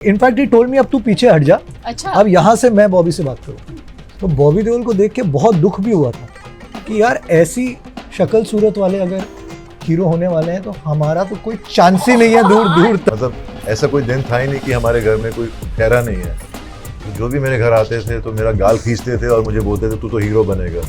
In fact he told me अब तू पीछे हट जा। अच्छा। अब यहाँ से मैं बॉबी से बात करूँ। तो बॉबी देओल को देख के बहुत दुख भी हुआ था कि यार ऐसी शक्ल सूरत वाले अगर हीरो होने वाले हैं तो हमारा तो कोई चांस ही नहीं है दूर दूर तक। मतलब ऐसा कोई दिन था ही नहीं कि हमारे घर में कोई ठहरा नहीं है। तो जो भी मेरे घर आते थे तो मेरा गाल खींचते थे और मुझे बोलते थे तू तो हीरो बनेगा।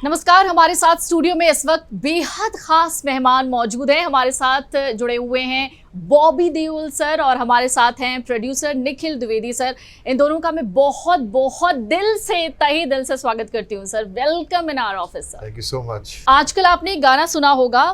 नमस्कार, हमारे साथ स्टूडियो में इस वक्त बेहद खास मेहमान मौजूद हैं। हमारे साथ जुड़े हुए हैं बॉबी देओल सर और हमारे साथ हैं प्रोड्यूसर निखिल द्विवेदी सर। इन दोनों का मैं बहुत बहुत दिल से तहे दिल से स्वागत करती हूँ sir. Welcome in our office sir. Thank you so much. आजकल आपने एक गाना सुना होगा,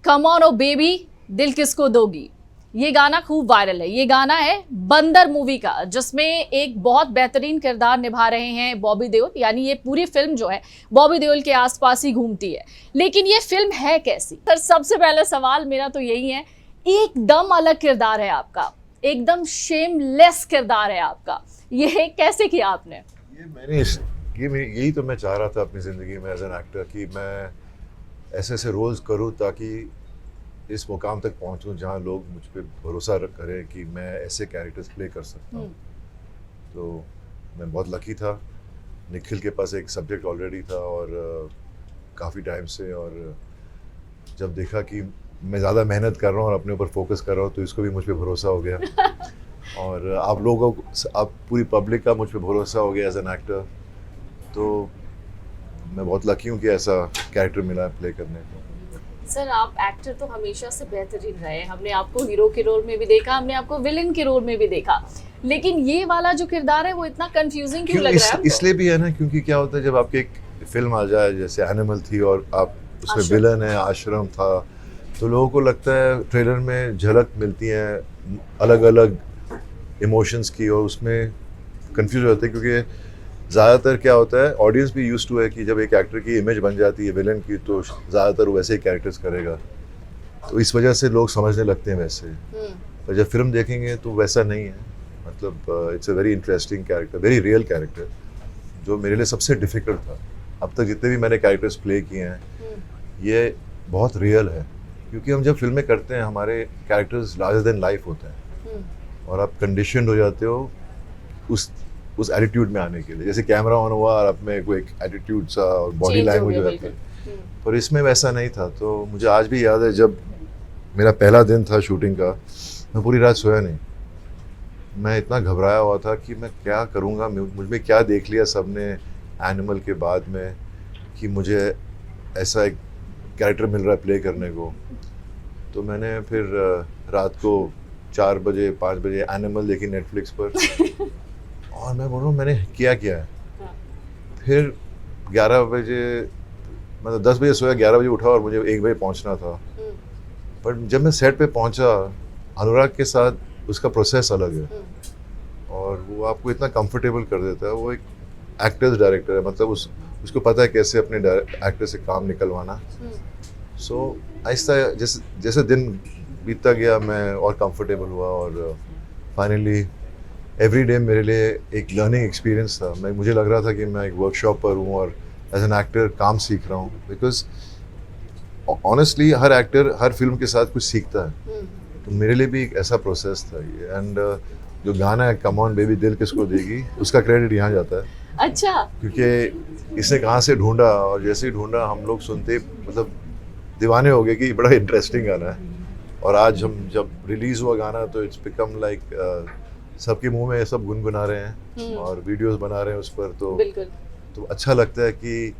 कम ऑन ओ बेबी दिल किसको दोगी। ये गाना खूब वायरल है। ये गाना है बंदर मूवी का, जिसमें एक बहुत बेहतरीन किरदार निभा रहे हैं बॉबी देओल। यानी ये पूरी फिल्म जो है बॉबी देओल के आसपास ही घूमती है। लेकिन ये फिल्म है कैसी? सर सबसे पहला सवाल मेरा तो यही है, एकदम अलग किरदार है आपका, एकदम शेमलेस किरदार है आपका। ये कैसे किया आपने? यही तो मैं चाह रहा था अपनी ज़िंदगी में एज एन एक्टर कि मैं ऐसे ऐसे रोल्स करूँ ताकि इस मुकाम तक पहुंचूं जहां लोग मुझ पे भरोसा करें कि मैं ऐसे कैरेक्टर्स प्ले कर सकता हूं। तो मैं बहुत लकी था, निखिल के पास एक सब्जेक्ट ऑलरेडी था और काफ़ी टाइम से, और जब देखा कि मैं ज़्यादा मेहनत कर रहा हूं और अपने ऊपर फोकस कर रहा हूं तो इसको भी मुझ पे भरोसा हो गया। और आप लोगों को, आप पूरी पब्लिक का मुझ पे भरोसा हो गया एज एन एक्टर। तो मैं बहुत लकी हूँ कि ऐसा कैरेक्टर मिला है प्ले करने को। सर आप एक्टर तो हमेशा से बेहतरीन रहे हैं। हमने आपको हीरो के रोल में भी देखा, हमने आपको विलेन के रोल में भी देखा, लेकिन ये वाला जो किरदार है वो इतना कंफ्यूजिंग क्यों लग रहा है? इसलिए भी है ना, क्योंकि क्या होता है जब आपकी एक फिल्म आ जाए जैसे एनिमल थी और आप उसमें विलन है, आश्रम था, तो लोगों को लगता है ट्रेलर में झलक मिलती है अलग अलग इमोशंस की और उसमें कंफ्यूज हो जाते हैं। क्योंकि ज़्यादातर क्या होता है, ऑडियंस भी यूज्ड टू है कि जब एक एक्टर की इमेज बन जाती है विलन की तो ज़्यादातर वो वैसे ही कैरेक्टर्स करेगा, तो इस वजह से लोग समझने लगते हैं वैसे। पर जब फिल्म देखेंगे तो वैसा नहीं है। मतलब it's a very interesting character, very real character, जो मेरे लिए सबसे डिफ़िकल्ट था। अब तक जितने भी मैंने कैरेक्टर्स प्ले किए हैं ये बहुत रियल है, क्योंकि हम जब फिल्में करते हैं हमारे कैरेक्टर्स लार्जर देन लाइफ होते हैं और आप कंडीशनड हो जाते हो उस एटीट्यूड में आने के लिए। जैसे कैमरा ऑन हुआ और आप में कोई एटीट्यूड सा और बॉडी लैंग्वेज हो जाती है, पर इसमें वैसा नहीं था। तो मुझे आज भी याद है जब मेरा पहला दिन था शूटिंग का, मैं पूरी रात सोया नहीं। मैं इतना घबराया हुआ था कि मैं क्या करूँगा, मुझ में क्या देख लिया सबने एनिमल के बाद में कि मुझे ऐसा एक कैरेक्टर मिल रहा है प्ले करने को। तो मैंने फिर रात को 4 बजे 5 बजे एनिमल देखी नेटफ्लिक्स पर और मैं बोल रहा हूँ मैंने किया क्या है। फिर 11 बजे, मतलब 10 बजे सोया, 11 बजे उठा और मुझे 1 बजे पहुँचना था। पर जब मैं सेट पे पहुँचा, अनुराग के साथ उसका प्रोसेस अलग है और वो आपको इतना कंफर्टेबल कर देता है। वो एक एक्टर्स डायरेक्टर है, मतलब उसको पता है कैसे अपने एक्टर से काम निकलवाना। सो आहिस्ता जैसे दिन बीतता गया मैं और कंफर्टेबल हुआ और फाइनली एवरी डे मेरे लिए एक लर्निंग एक्सपीरियंस था। मुझे लग रहा था कि मैं एक वर्कशॉप पर हूँ और एज एन एक्टर काम सीख रहा हूँ, because honestly her actor her film के साथ कुछ सीखता है। तो मेरे लिए भी एक ऐसा प्रोसेस था ये। एंड जो गाना है कम ऑन बेबी दिल किसको देगी, उसका क्रेडिट यहाँ जाता है। अच्छा। क्योंकि इसने कहाँ से ढूंढा और जैसे ही ढूंढा हम लोग सुनते मतलब दीवाने हो गए कि बड़ा इंटरेस्टिंग गाना है। और आज हम जब रिलीज़ हुआ गाना तो इट्स बिकम लाइक सबके मुंह में सब गुनगुना रहे हैं और वीडियोस बना रहे हैं उस पर। तो अच्छा लगता है कि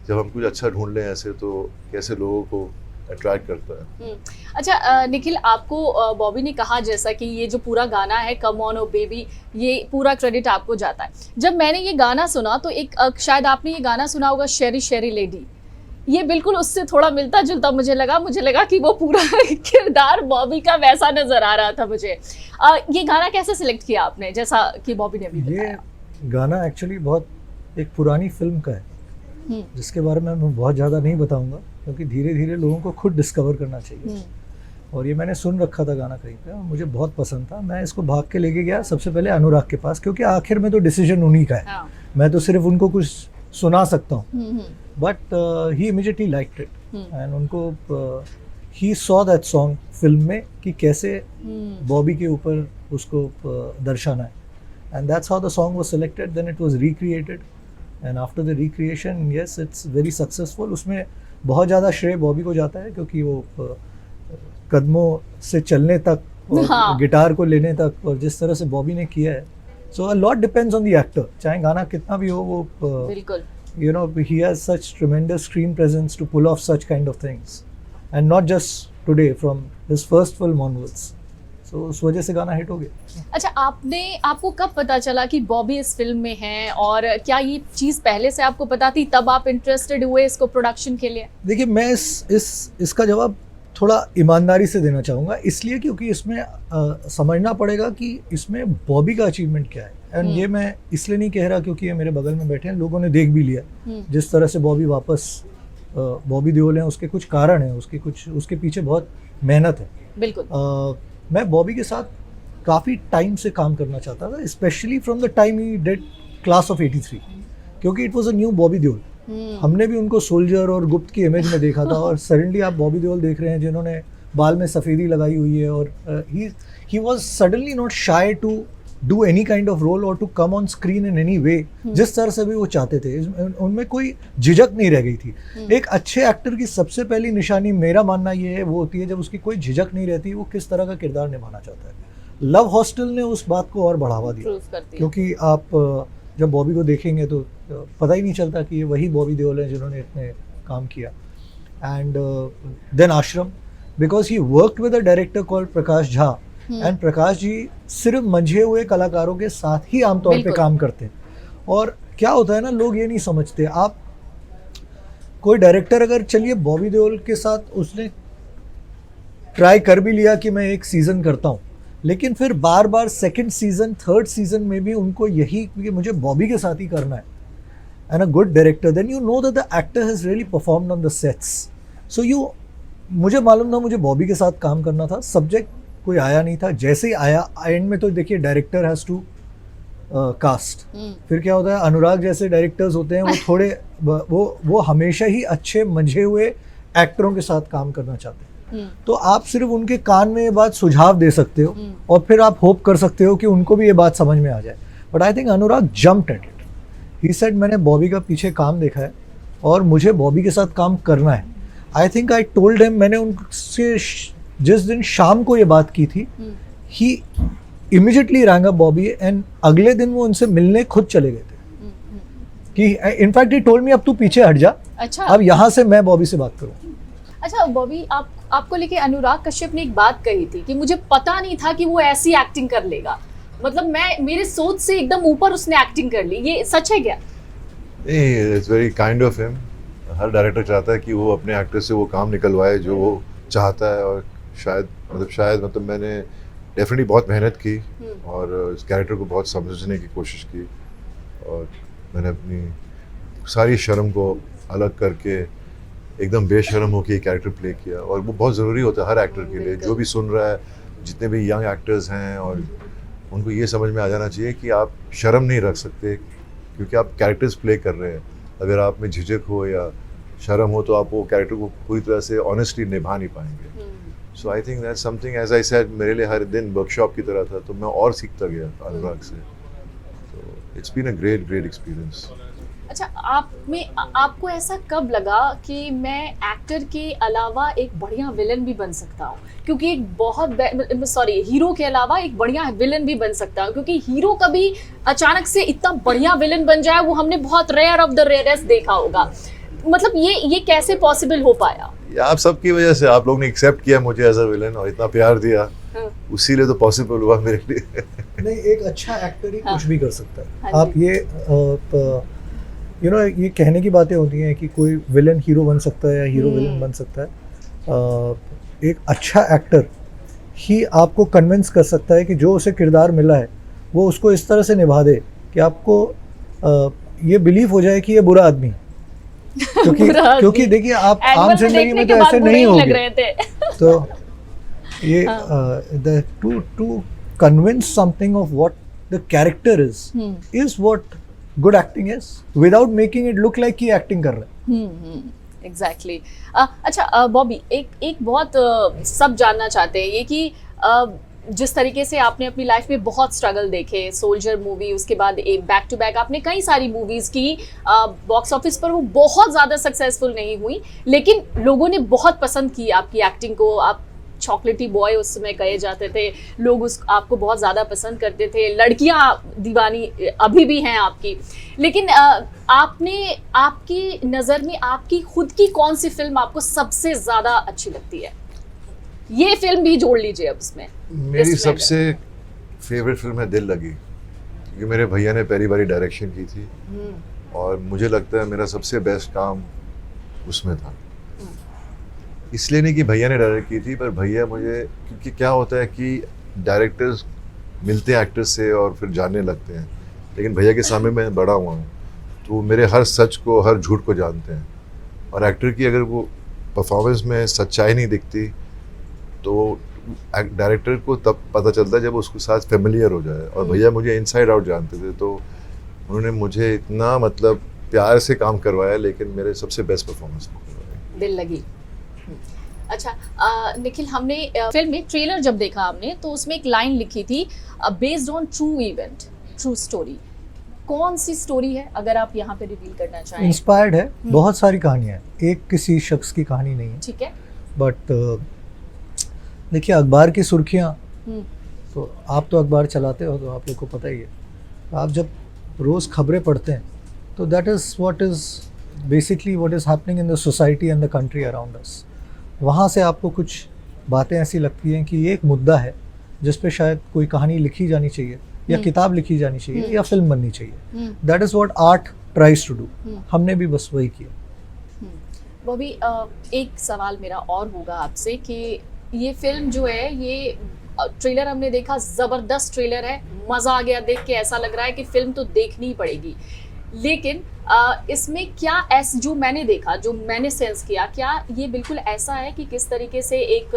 जब हम कुछ अच्छा ढूंढ लें ऐसे तो कैसे लोगों को अट्रैक्ट करता है। अच्छा निखिल, आपको बॉबी ने कहा जैसा कि ये जो पूरा गाना है कम ऑन ओ बेबी, ये पूरा क्रेडिट आपको जाता है। जब मैंने ये गाना सुना तो एक शायद आपने ये गाना सुना होगा शेरी शेरी लेडी, ये बिल्कुल उससे थोड़ा मिलता जुलता मुझे लगा कि वो पूरा किरदार बॉबी का वैसा नजर आ रहा था मुझे। ये गाना कैसे सिलेक्ट किया आपने, जैसा कि बॉबी ने भी बताया? ये गाना एक्चुअली बहुत एक पुरानी फिल्म का है जिसके बारे में मैं बहुत ज़्यादा नहीं बताऊंगा, क्योंकि धीरे धीरे लोगों को खुद डिस्कवर करना चाहिए। और ये मैंने सुन रखा था गाना कहीं पे और मुझे बहुत पसंद था। मैं इसको भाग के लेके गया सबसे पहले अनुराग के पास, क्योंकि आखिर में तो डिसीजन उन्हीं का है, हाँ। मैं तो सिर्फ उनको कुछ सुना सकता हूँ। Hmm, but he immediately liked it and उनको ही सॉ दैट सॉन्ग फिल्म में कि कैसे बॉबी के ऊपर उसको दर्शाना है, and that's how the song was selected, then it was recreated and after the recreation yes it's very successful. उसमें बहुत ज़्यादा श्रेय बॉबी को जाता है, क्योंकि वो कदमों से चलने तक और हाँ। गिटार को लेने तक और जिस तरह से बॉबी ने किया है, so a lot depends on the actor, चाहे गाना कितना भी हो वो बिल्कुल। you know he has such tremendous screen presence to pull off such kind of things, and not just today, from his first film onwards. So उस वजह से गाना हिट हो गया। अच्छा, आपको कब पता चला कि बॉबी इस फिल्म में है, और क्या ये चीज़ पहले से आपको पता थी तब आप इंटरेस्टेड हुए इसको प्रोडक्शन के लिए? देखिए मैं इसका जवाब थोड़ा ईमानदारी से देना चाहूँगा, इसलिए क्योंकि इसमें समझना पड़ेगा कि इसमें बॉबी का अचीवमेंट क्या है। एंड ये मैं इसलिए नहीं कह रहा क्योंकि ये मेरे बगल में बैठे हैं, लोगों ने देख भी लिया जिस तरह से बॉबी वापस बॉबी देओल हैं, उसके कुछ कारण हैं, उसके पीछे बहुत मेहनत है। बिल्कुल। मैं बॉबी के साथ काफ़ी टाइम से काम करना चाहता था, specially from the time he did class of 83, क्योंकि it was a new Bobby Deol. हमने भी उनको सोल्जर और गुप्त की इमेज में देखा था, और सडनली आप बॉबी देओल देख रहे हैं जिन्होंने बाल में सफ़ेदी लगाई हुई है, और he was suddenly not shy to do any kind of role और to come on screen in any way, जिस तरह से भी वो चाहते थे। उनमें कोई झिझक नहीं रह गई थी। एक अच्छे एक्टर की सबसे पहली निशानी मेरा मानना ये है वो होती है जब उसकी कोई झिझक नहीं रहती, वो किस तरह का किरदार निभाना चाहता है। लव हॉस्टल ने उस बात को और बढ़ावा दिया, क्योंकि आप जब बॉबी को देखेंगे तो पता ही नहीं चलता कि ये वही बॉबी देओल है जिन्होंने इतने काम किया। And then Aashram, because he worked with a director called Prakash Jha, and Prakash ji सिर्फ मंझे हुए कलाकारों के साथ ही आमतौर पे काम करते हैं। और क्या होता है ना, लोग ये नहीं समझते, आप कोई डायरेक्टर अगर, चलिए बॉबी देओल के साथ उसने ट्राई कर भी लिया कि मैं एक सीजन करता हूँ, लेकिन फिर बार बार सेकंड सीजन थर्ड सीजन में भी उनको यही कि मुझे बॉबी के साथ ही करना है, and a good director, then you know that the actor has really performed on the sets. So मुझे मालूम था मुझे बॉबी के साथ काम करना था, सब्जेक्ट कोई आया नहीं था, जैसे ही आया एंड में तो देखिए डायरेक्टर हैज़ टू कास्ट। फिर क्या होता है, अनुराग जैसे डायरेक्टर्स होते हैं वो थोड़े वो हमेशा ही अच्छे मंझे हुए एक्टरों के साथ काम करना चाहते हैं। तो आप सिर्फ उनके कान में ये बात सुझाव दे सकते हो और फिर आप होप कर सकते हो कि उनको भी ये बात समझ में आ जाए। But I think Anurag jumped at it, he said मैंने बॉबी का पीछे काम देखा है और मुझे बॉबी के साथ काम करना है। I think I told him, मैंने उनसे जिस दिन शाम को ये बात की थी, he immediately rang up Bobby, and अगले दिन वो उनसे मिलने खुद चले गए थे कि इनफैक्ट ही टोल्ड मी अब तू पीछे हट जा, अच्छा अब यहाँ से मैं बॉबी से बात करूँ। अच्छा बॉबी, आपको लेके अनुराग कश्यप ने एक बात कही थी कि मुझे पता नहीं था कि वो ऐसी एक्टिंग कर लेगा, मतलब मेरे सोच से एकदम ऊपर उसने एक्टिंग कर ली, ये सच है क्या? It's very kind of him. Her director चाहता है कि वो अपने एक्टर से वो काम निकलवाए जो वो चाहता है, और शायद मैंने डेफिनेटली बहुत मेहनत की और इस कैरेक्टर को बहुत समझने की कोशिश की, और मैंने अपनी सारी शर्म को अलग करके एकदम बेशर्म होकर ये कैरेक्टर प्ले किया। और वो बहुत ज़रूरी होता है हर एक्टर के लिए, जो भी सुन रहा है, जितने भी यंग एक्टर्स हैं, और उनको ये समझ में आ जाना चाहिए कि आप शर्म नहीं रख सकते क्योंकि आप कैरेक्टर्स प्ले कर रहे हैं। अगर आप में झिझक हो या शर्म हो तो आप वो कैरेक्टर को पूरी तरह से ऑनेस्टली निभा नहीं पाएंगे। So I think that's something, as I said, मेरे लिए हर दिन वर्कशॉप की तरह था, तो मैं और सीखता गया अनुराग से। तो it's been a great experience. अच्छा, आपको ऐसा कब लगा कि मैं एक्टर के अलावा एक बढ़िया विलन भी बन सकता हूँ? क्योंकि एक हीरो के अलावा एक बढ़िया विलन भी बन सकता हूँ, क्योंकि हीरो कभी अचानक से इतना बढ़िया विलन बन जाए वो हमने बहुत रेयर ऑफ द रेयरेस्ट देखा होगा। मतलब ये कैसे पॉसिबल हो पाया? आप सबकी वजह से, आप लोग ने एक्सेप्ट किया मुझे एज अ विलन और इतना प्यार दिया, उसी लिए तो पॉसिबल हुआ मेरे लिए। नहीं, एक अच्छा एक्टर ही कुछ भी कर सकता है। आप ये ये कहने की बातें होती हैं कि कोई विलन हीरो बन सकता है या हीरो विलन बन सकता है। एक अच्छा एक्टर ही आपको कन्विंस कर सकता है कि जो उसे किरदार मिला है वो उसको इस तरह से निभा दे कि आपको ये बिलीव हो जाए कि ये बुरा आदमी क्योंकि देखिए आप आम जिंदगी में तो ऐसे नहीं होंगे। ये the to convince something of what the character is what good acting is without making it look like कि acting कर रहा है. एग्जैक्टली. अच्छा बॉबी, एक बहुत सब जानना चाहते हैं ये कि जिस तरीके से आपने अपनी लाइफ में बहुत स्ट्रगल देखे, सोल्जर मूवी, उसके बाद एक बैक टू बैक आपने कई सारी मूवीज की, बॉक्स ऑफिस पर वो बहुत ज़्यादा सक्सेसफुल नहीं हुई, लेकिन लोगों ने बहुत पसंद की आपकी एक्टिंग को. आप चॉकलेटी बॉय उस समय कहे जाते थे, लोग आपको बहुत ज़्यादा पसंद करते थे, लड़कियां दीवानी अभी भी हैं आपकी. लेकिन आपने, आपकी नज़र में आपकी खुद की कौन सी फिल्म आपको सबसे ज़्यादा अच्छी लगती है? ये फिल्म भी जोड़ लीजिए अब इसमें. मेरी सबसे फेवरेट फिल्म है दिल लगी, क्योंकि मेरे भैया ने पहली बारी डायरेक्शन की थी और मुझे लगता है मेरा सबसे बेस्ट काम उसमें था. इसलिए नहीं कि भैया ने डायरेक्ट की थी, पर भैया मुझे, क्योंकि क्या होता है कि डायरेक्टर्स मिलते हैं एक्टर्स से और फिर जानने लगते हैं, लेकिन भैया के सामने मैं बड़ा हुआ हूँ तो मेरे हर सच को, हर झूठ को जानते हैं. और एक्टर की अगर वो परफॉर्मेंस में सच्चाई नहीं दिखती तो डायरेक्टर को तब पता चलता है जब उसके साथ फेमिलियर हो जाए. और भैया मुझे इनसाइड आउट जानते थे, तो उन्होंने मुझे इतना मतलब प्यार से काम करवाया, लेकिन मेरे सबसे बेस्ट परफॉर्मेंस करवाया. दिल लगी. अच्छा निखिल, हमने फिल्म में ट्रेलर जब देखा हमने तो उसमें एक लाइन लिखी थी, based on true event, true story. कौन सी स्टोरी है, अगर आप यहाँ पे रिवील करना चाहें? इंस्पायर्ड है, बहुत सारी कहानियाँ हैं, एक किसी शख्स की कहानी नहीं है. ठीक है. बट देखिए, अखबार की सुर्खियाँ, तो आप तो अखबार चलाते हो तो आप लोग को पता ही है. आप जब रोज़ खबरें पढ़ते हैं तो that is what is basically what is happening in the society and the country around us. वहाँ से आपको कुछ बातें ऐसी लगती हैं कि ये एक मुद्दा है जिस पे शायद कोई कहानी लिखी जानी चाहिए या किताब लिखी जानी चाहिए या फिल्म बननी चाहिए. That is what art tries to do. हमने भी बस वही किया. बॉबी, एक सवाल मेरा और होगा आपसे कि ये फिल्म जो है, ये ट्रेलर हमने देखा, ज़बरदस्त ट्रेलर है, मज़ा आ गया देख के, ऐसा लग रहा है कि फिल्म तो देखनी ही पड़ेगी. लेकिन इसमें क्या ऐसा जो मैंने देखा, जो मैंने सेंस किया, क्या ये बिल्कुल ऐसा है कि किस तरीके से एक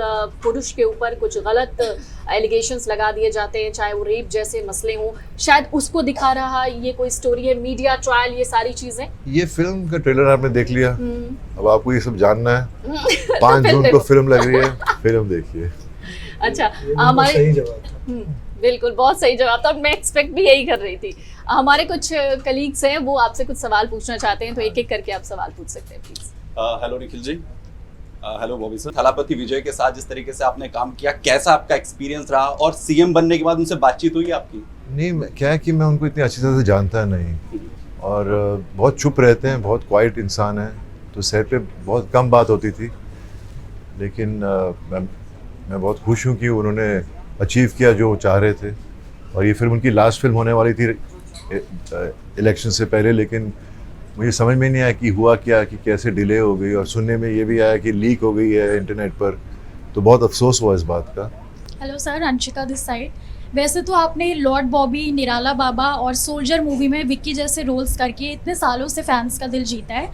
पुरुष के ऊपर कुछ गलत एलिगेशंस लगा दिए जाते हैं, चाहे वो रेप जैसे मसले हों, शायद उसको दिखा रहा ये कोई स्टोरी है, मीडिया ट्रायल, ये सारी चीज़ें? ये फिल्म का ट्रेलर आपने देख लिया, अब आपको ये सब जानना है. 5 जून को फिल्म लग रही है, फिल्म देखिए. अच्छा, हमारे सही जवाब था. बिल्कुल, बहुत सही जवाब था, मैं एक्सपेक्ट भी यही कर रही थी. हमारे कुछ कलीग्स हैं, वो आपसे कुछ सवाल पूछना चाहते हैं, तो एक एक करके आप सवाल पूछ सकते हैं please. Hello Nikhil ji. Hello Bobby sir. Thalapathy Vijay के साथ जिस तरीके से आपने काम किया, कैसा आपका एक्सपीरियंस रहा, और सीएम बनने के बाद उनसे बातचीत हुई आपकी? नहीं, क्या है कि मैं उनको इतनी अच्छी तरह से जानता नहीं, और बहुत चुप रहते हैं, बहुत क्वाइट इंसान है, तो सेट पे बहुत कम बात होती थी. लेकिन मैं बहुत खुश हूँ कि उन्होंने अचीव किया जो चाह रहे थे. और ये फिल्म उनकी लास्ट फिल्म होने वाली थी इलेक्शन से पहले, लेकिन मुझे समझ में नहीं आया कि हुआ क्या, कि कैसे डिले हो गई. और सुनने में ये भी आया कि लीक हो गई है इंटरनेट पर, तो बहुत अफसोस हुआ इस बात का. Hello sir, Anshika this side. वैसे तो आपने लॉर्ड बॉबी, निराला बाबा और सोल्जर मूवी में विक्की जैसे रोल्स करके इतने सालों से फैंस का दिल जीता है,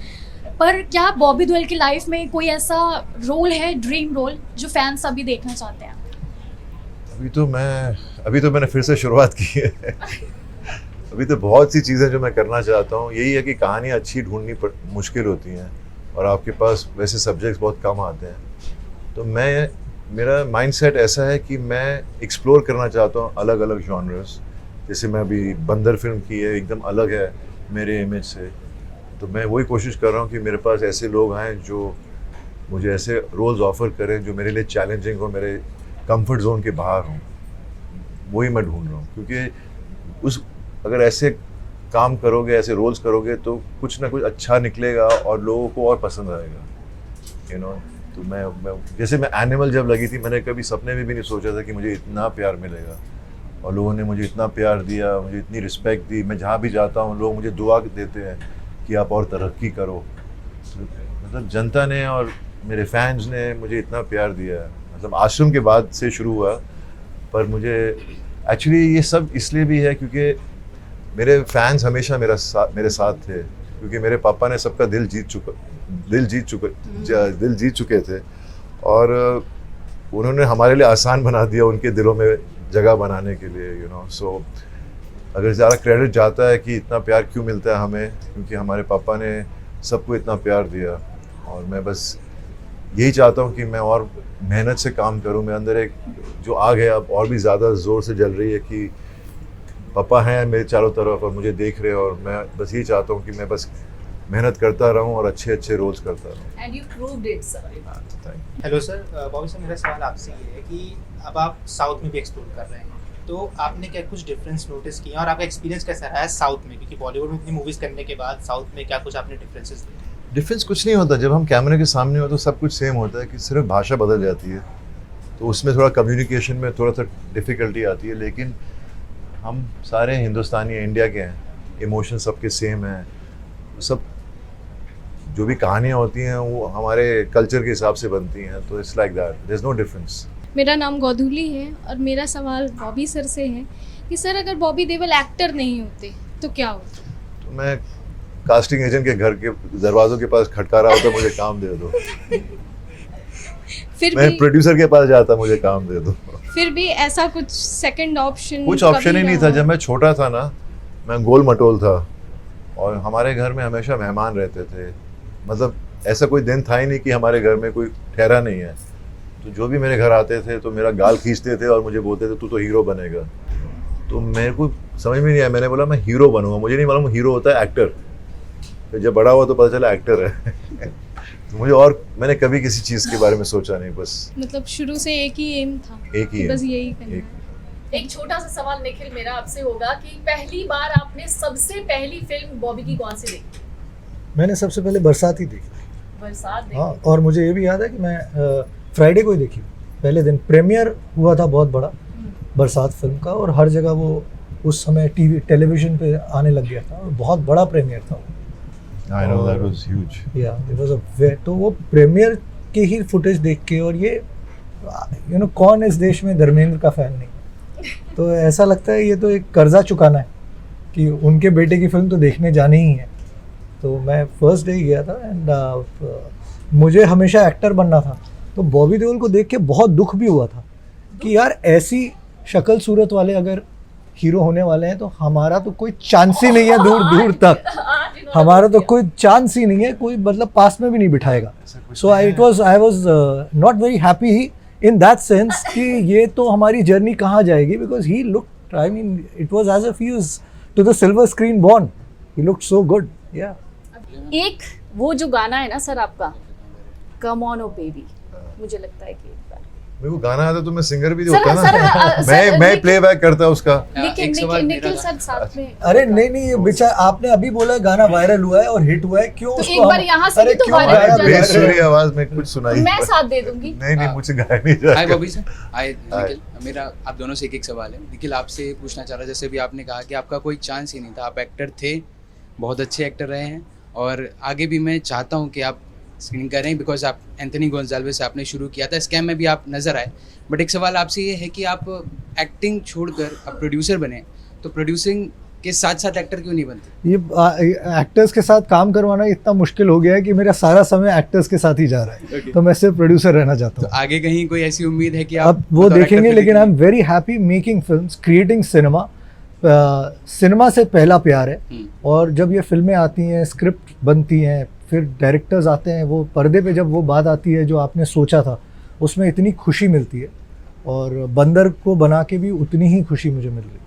पर क्या बॉबी देओल की लाइफ में कोई ऐसा रोल है, ड्रीम रोल, जो फैंस अभी देखना चाहते हैं? अभी तो मैंने फिर से शुरुआत की है. अभी तो बहुत सी चीज़ें जो मैं करना चाहता हूँ. यही है कि कहानियाँ अच्छी ढूंढनी मुश्किल होती हैं, और आपके पास वैसे सब्जेक्ट्स बहुत कम आते हैं. तो मेरा माइंडसेट ऐसा है कि मैं एक्सप्लोर करना चाहता हूँ अलग अलग जॉनर्स. जैसे मैं अभी बंदर फिल्म की है, एकदम अलग है मेरे इमेज से, तो मैं वही कोशिश कर रहा हूँ कि मेरे पास ऐसे लोग आएँ जो मुझे ऐसे रोल्स ऑफर करें जो मेरे लिए चैलेंजिंग हो, मेरे कंफर्ट जोन के बाहर हों. वही मैं ढूंढ रहा हूँ, क्योंकि अगर ऐसे काम करोगे, ऐसे रोल्स करोगे, तो कुछ ना कुछ अच्छा निकलेगा और लोगों को और पसंद आएगा. यू नो, तो मैं जैसे मैं एनिमल जब लगी थी, मैंने कभी सपने में भी नहीं सोचा था कि मुझे इतना प्यार मिलेगा, और लोगों ने मुझे इतना प्यार दिया, मुझे इतनी रिस्पेक्ट दी. मैं जहाँ भी जाता हूँ लोग मुझे दुआ देते हैं कि आप और तरक्की करो. मतलब जनता ने और मेरे फैंस ने मुझे इतना प्यार दिया है. मतलब आश्रम के बाद से शुरू हुआ, पर मुझे एक्चुअली ये सब इसलिए भी है क्योंकि मेरे फैंस हमेशा मेरे साथ थे, क्योंकि मेरे पापा ने सबका दिल जीत चुके थे. और उन्होंने हमारे लिए आसान बना दिया उनके दिलों में जगह बनाने के लिए, यू नो। सो अगर ज़्यादा क्रेडिट जाता है कि इतना प्यार क्यों मिलता है हमें, क्योंकि हमारे पापा ने सबको इतना प्यार दिया, और मैं बस यही चाहता हूँ कि मैं और मेहनत से काम करूँ। मेरे अंदर एक जो आग है अब और भी ज़्यादा ज़ोर से जल रही है कि पापा हैं मेरे चारों तरफ और मुझे देख रहे हैं, और मैं बस यही चाहता हूँ कि मैं बस मेहनत करता रहूँ और अच्छे अच्छे रोल्स करता रहूँ। And you proved it sir. Hello sir, Bobby sir, मेरा सवाल आपसे ये है कि अब आप साउथ में भी एक्सप्लोर कर रहे हैं, तो आपने क्या कुछ डिफरेंस नोटिस किया और आपका एक्सपीरियंस कैसा रहा है साउथ में, क्योंकि बॉलीवुड में इतनी मूवीज़ करने के बाद साउथ में क्या कुछ आपने डिफरेंसेस देखे? डिफरेंस कुछ नहीं होता, जब हम कैमरे के सामने हो तो सब कुछ सेम होता है, कि सिर्फ भाषा बदल जाती है, तो उसमें थोड़ा कम्युनिकेशन में थोड़ा सा डिफ़िकल्टी आती है, लेकिन हम सारे हिंदुस्तानी इंडिया के हैं, इमोशन सबके सेम हैं, सब जो भी कहानियाँ होती हैं वो हमारे कल्चर के हिसाब से बनती हैं, तो it's like that, there is no difference. मेरा नाम गौधुली है और मेरा सवाल बॉबी सर से है कि सर अगर बॉबी देओल एक्टर नहीं होते तो क्या होता? तो मैं कास्टिंग एजेंट के घर के दरवाज़ों के पास खटका रहा होता, मुझे काम दे दो। फिर मैं भी प्रोड्यूसर के पास जाता, मुझे काम दे दो। फिर भी ऐसा कुछ सेकंड ऑप्शन कुछ ऑप्शन ही नहीं था। जब मैं छोटा था ना, मैं गोल मटोल था, और हमारे घर में हमेशा मेहमान रहते थे, मतलब ऐसा कोई दिन था ही नहीं कि हमारे घर में कोई ठहरा नहीं है। तो जो भी मेरे घर आते थे तो मेरा गाल खींचते थे और मुझे बोलते थे तू तो हीरो बनेगा। तो मेरे को समझ में नहीं आया, मैंने बोला मैं हीरो बनूंगा, मुझे नहीं मालूम हीरो होता है एक्टर। फिर जब बड़ा हुआ तो पता चला एक्टर है। तो मुझे, और मैंने कभी किसी चीज़ के बारे में सोचा नहीं, बस मतलब शुरू से एक ही एम था, एक ही कि है। बस यही करना एक- है। एक छोटा सा सवाल निखिल मेरा आपसे होगा कि पहली बार आपने सबसे पहली फिल्म बॉबी की कौन सी देखी? मैंने सबसे पहले बरसात ही देखी। बरसात देखी। हाँ, और मुझे ये भी याद है कि मैं फ्राइडे को ही देखी, पहले दिन प्रीमियर हुआ था बहुत बड़ा बरसात फिल्म का, और हर जगह वो उस समय टेलीविजन पे आने लग गया था, और बहुत बड़ा प्रीमियर था वो। I know that was huge. या इट वाज तो वो प्रीमियर के ही फुटेज देख के, और ये कौन इस देश में धर्मेंद्र का फैन नहीं, तो ऐसा लगता है ये तो एक कर्जा चुकाना है कि उनके बेटे की फिल्म तो देखने जानी ही है। तो मैं फर्स्ट डे गया था, एंड मुझे हमेशा एक्टर बनना था, तो बॉबी देओल को देख के बहुत दुख भी हुआ था कि यार ऐसी शक्ल सूरत वाले अगर हीरो होने वाले हैं तो हमारा तो कोई चांस ही नहीं है, दूर दूर तक हमारा तो कोई चांस ही नहीं है, कोई मतलब पास में भी नहीं बिठाएगा। So I was not very happy in that sense कि ये तो हमारी जर्नी कहाँ जाएगी, because he looked, I mean it was as if he was to the silver screen born, he looked so good. या एक वो जो गाना है ना सर आपका, कम ऑन ओ बेबी, मुझे लगता है कि एक बार मेरे को गाना आता तो मैं सिंगर भी सर, होता सर, ना। सर, मैं लेकिन- प्लेबैक करता उसका। लेकिन निखिल सर साथ में। अरे नहीं, ये बेचारा आपने अभी बोला गाना वायरल हुआ है और हिट हुआ है, क्यों तो उसको एक बार हम- यहाँ से अरे भी तो क्यों viral गाया हो जाए। बेचारा? बेसुरी आवाज में कुछ सुनाई। मैं साथ दे दूंगी। नहीं, मुझसे गाया नहीं हाय जाएगा। बॉबी सर, हाय निखिल। मेरा आप दोनों से एक सवाल है। निखिल, आपसे पूछना चाह रहा, जैसे भी आपने कहा कि आपका कोई चांस ही नहीं था, आप एक्टर थे, बहुत अच्छे एक्टर रहे हैं, और आगे भी मैं चाहता हूँ कि आप स्क्रीनिंग करें, बिकॉज आप एंथनी गोंजाल्वेस से आपने शुरू किया था, स्कैम में भी आप नज़र आए। बट एक सवाल आपसे ये है कि आप एक्टिंग छोड़कर अब प्रोड्यूसर बने, तो प्रोड्यूसिंग के साथ साथ एक्टर क्यों नहीं बनते? ये एक्टर्स के साथ काम करवाना इतना मुश्किल हो गया है कि मेरा सारा समय एक्टर्स के साथ ही जा रहा है, तो मैं सिर्फ प्रोड्यूसर रहना चाहता तो हूँ। आगे कहीं कोई ऐसी उम्मीद है कि आप अब वो बतौर देखेंगे, actor लेकिन आई एम फिर very happy making films, creating cinema. Cinema से पहला प्यार है, और जब ये फिल्में आती हैं, स्क्रिप्ट बनती हैं, फिर डायरेक्टर्स आते हैं, वो पर्दे पे जब वो बात आती है जो आपने सोचा था, उसमें इतनी खुशी मिलती है, और बंदर को बना के भी उतनी ही खुशी मुझे मिल रही है।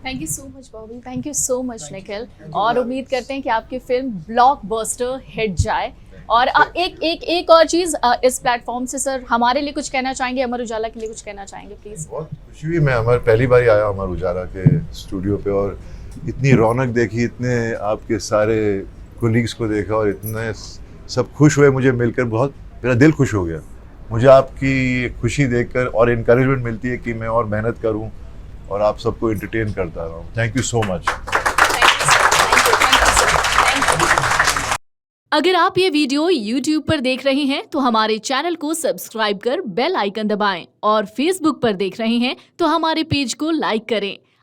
Thank you so much Bobby, thank you so much Nikhil, और उम्मीद करते हैं कि आपकी फिल्म ब्लॉकबस्टर हिट जाए। और एक और चीज़, इस प्लेटफॉर्म से सर हमारे लिए कुछ कहना चाहेंगे, अमर उजाला के लिए कुछ कहना चाहेंगे प्लीज़? बहुत खुशी हुई, मैं पहली बार आया अमर उजाला के स्टूडियो पे, और इतनी रौनक देखी, इतने आपके सारे कोलीग्स को देखा, और इतने सब खुश हुए मुझे मिलकर, बहुत मेरा दिल खुश हो गया। मुझे आपकी खुशी देखकर और इनकरेजमेंट मिलती है कि मैं और मेहनत करूं और आप सबको एंटरटेन करता रहूं। Thank you so much. अगर आप ये वीडियो YouTube पर देख रहे हैं तो हमारे चैनल को सब्सक्राइब कर बेल आइकन दबाएं, और Facebook पर देख रहे हैं तो हमारे पेज को लाइक करें।